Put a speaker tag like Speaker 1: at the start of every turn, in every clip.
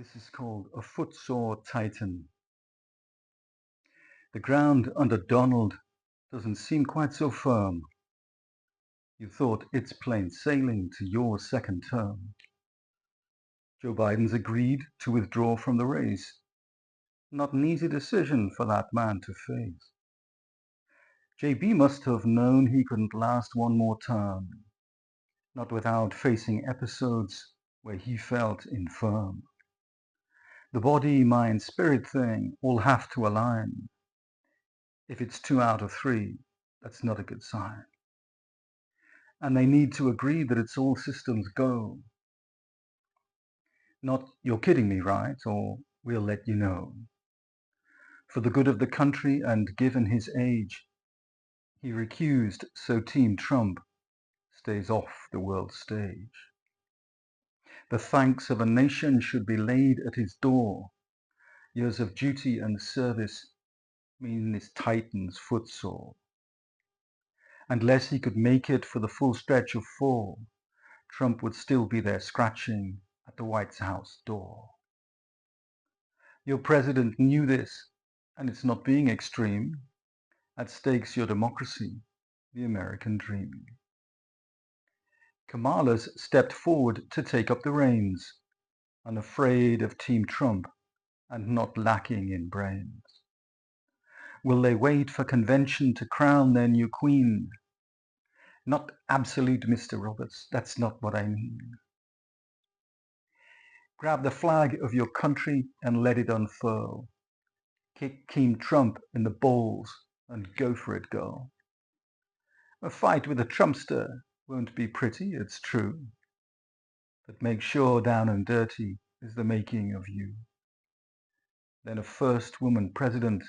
Speaker 1: This is called a footsore Titan. The ground under Donald doesn't seem quite so firm. You thought it's plain sailing to your second term. Joe Biden's agreed to withdraw from the race. Not an easy decision for that man to face. JB must have known he couldn't last one more term, not without facing episodes where he felt infirm. The body, mind, spirit thing all have to align. If it's 2 out of 3, that's not a good sign. And they need to agree that it's all systems go. Not, you're kidding me, right? Or we'll let you know. For the good of the country and given his age, he recused so Team Trump stays off the world stage. The thanks of a nation should be laid at his door. Years of duty and service mean his Titan's footsore. Unless he could make it for the full stretch of 4, Trump would still be there scratching at the White House door. Your president knew this, and it's not being extreme. At stake's your democracy, the American dream. Kamala's stepped forward to take up the reins, unafraid of Team Trump and not lacking in brains. Will they wait for convention to crown their new queen? Not absolute, Mr. Roberts, that's not what I mean. Grab the flag of your country and let it unfurl. Kick Team Trump in the balls and go for it, girl. A fight with a Trumpster won't be pretty, it's true. But make sure down and dirty is the making of you. Then a first woman president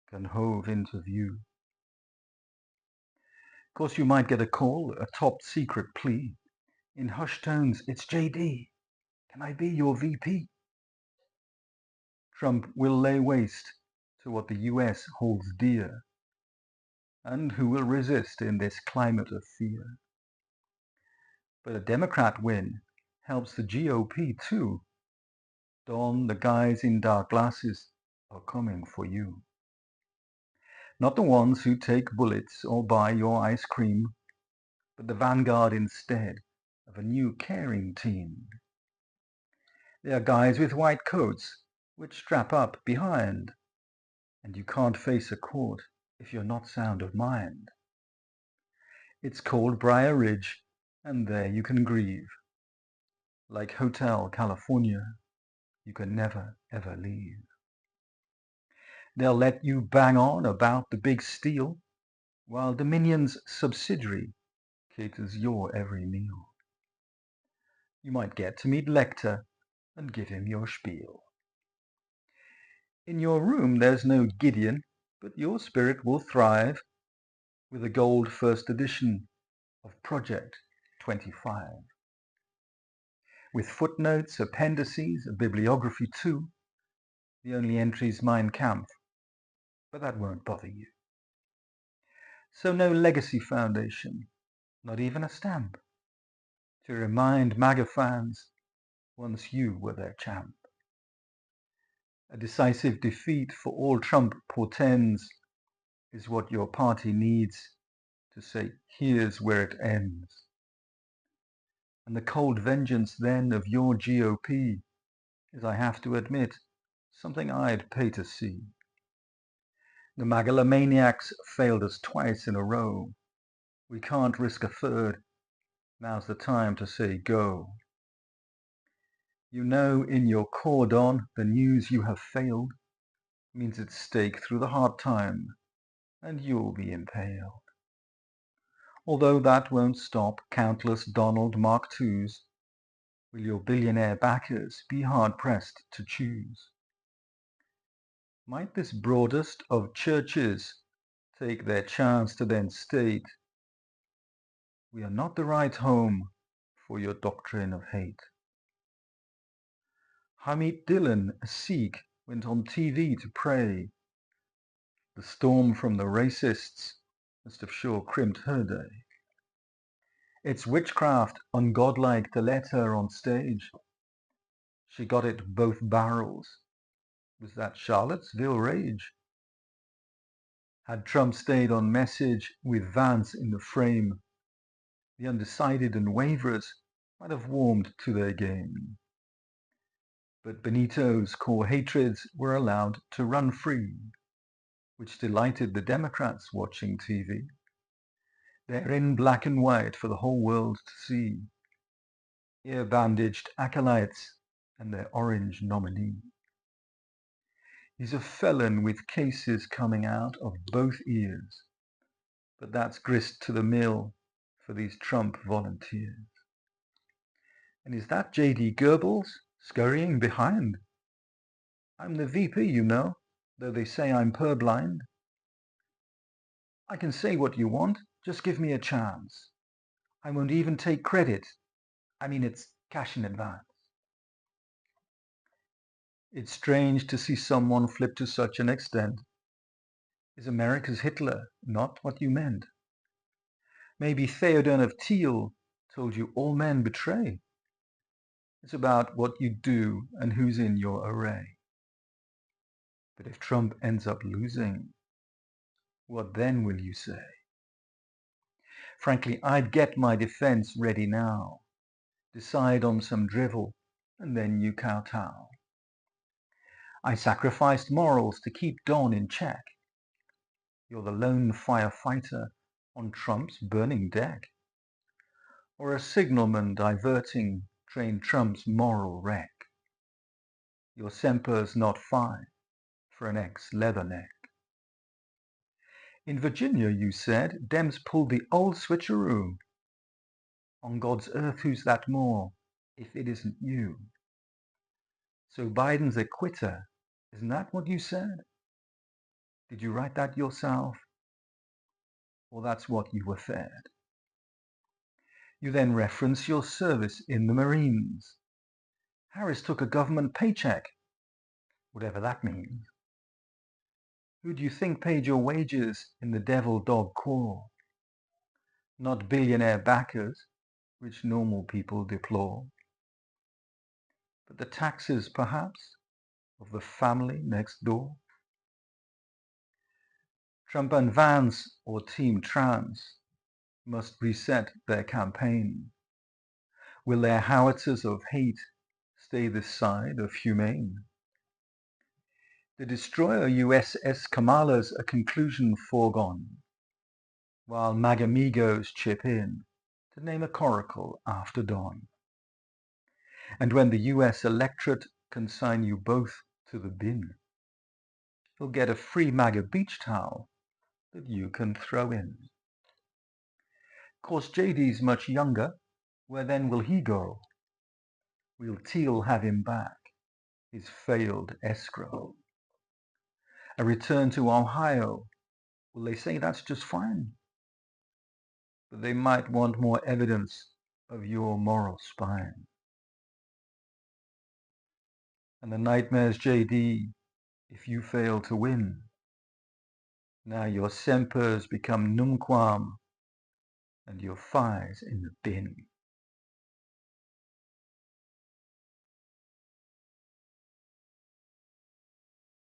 Speaker 1: can hove into view. Of course you might get a call, a top secret plea. In hushed tones, it's JD. Can I be your VP? Trump will lay waste to what the US holds dear. And who will resist in this climate of fear? But a Democrat win helps the GOP too. Don, the guys in dark glasses are coming for you. Not the ones who take bullets or buy your ice cream, but the vanguard instead of a new caring team. They are guys with white coats which strap up behind, and you can't face a court if you're not sound of mind. It's called Briar Ridge, and there you can grieve. Like Hotel California, you can never ever leave. They'll let you bang on about the big steal, while Dominion's subsidiary caters your every meal. You might get to meet Lecter and give him your spiel. In your room there's no Gideon, but your spirit will thrive with a gold first edition of Project 25. With footnotes, appendices, a bibliography too. The only entry's Mein Kampf, but that won't bother you. So no legacy foundation, not even a stamp, to remind MAGA fans once you were their champ. A decisive defeat for all Trump portends is what your party needs to say, here's where it ends. And the cold vengeance then of your GOP is, I have to admit, something I'd pay to see. The megalomaniacs failed us twice in a row. We can't risk a third. Now's the time to say go. You know in your core, Don, the news you have failed means it's stake through the hard time, and you'll be impaled. Although that won't stop countless Donald Mark IIs, will your billionaire backers be hard-pressed to choose? Might this broadest of churches take their chance to then state, we are not the right home for your doctrine of hate? Hamid Dillon, a Sikh, went on TV to pray. The storm from the racists must have sure crimped her day. It's witchcraft, ungodlike to let her on stage. She got it both barrels. Was that Charlottesville rage? Had Trump stayed on message with Vance in the frame, the undecided and waverers might have warmed to their game. But Benito's core hatreds were allowed to run free, which delighted the Democrats watching TV. They're in black and white for the whole world to see. Ear-bandaged acolytes and their orange nominee. He's a felon with cases coming out of both ears. But that's grist to the mill for these Trump volunteers. And is that J.D. Goebbels scurrying behind? I'm the VP, you know, though they say I'm purblind. I can say what you want, just give me a chance. I won't even take credit. I mean, it's cash in advance. It's strange to see someone flip to such an extent. Is America's Hitler not what you meant? Maybe Theoden of Teal told you all men betray. It's about what you do and who's in your array. But if Trump ends up losing, what then will you say? Frankly, I'd get my defense ready now. Decide on some drivel, and then you kowtow. I sacrificed morals to keep Don in check. You're the lone firefighter on Trump's burning deck. Or a signalman diverting trained Trump's moral wreck. Your semper's not fine for an ex-leatherneck. In Virginia, you said, Dems pulled the old switcheroo. On God's earth, who's that more, if it isn't you? So Biden's a quitter, isn't that what you said? Did you write that yourself? Or that's what you were fed? You then reference your service in the Marines. Harris took a government paycheck, whatever that means. Who do you think paid your wages in the Devil Dog Corps? Not billionaire backers, which normal people deplore, but the taxes, perhaps, of the family next door. Trump and Vance, or Team Trans, must reset their campaign. Will their howitzers of hate stay this side of humane? The destroyer USS Kamala's a conclusion foregone, while Magamigos chip in to name a coracle after dawn. And when the US electorate consign you both to the bin, you'll get a free MAGA beach towel that you can throw in. Of course, JD's much younger. Where then will he go? Will Teal have him back, his failed escrow? A return to Ohio, will they say that's just fine? But they might want more evidence of your moral spine. And the nightmare's JD, if you fail to win. Now your sempers become numquam and your fire's in the bin.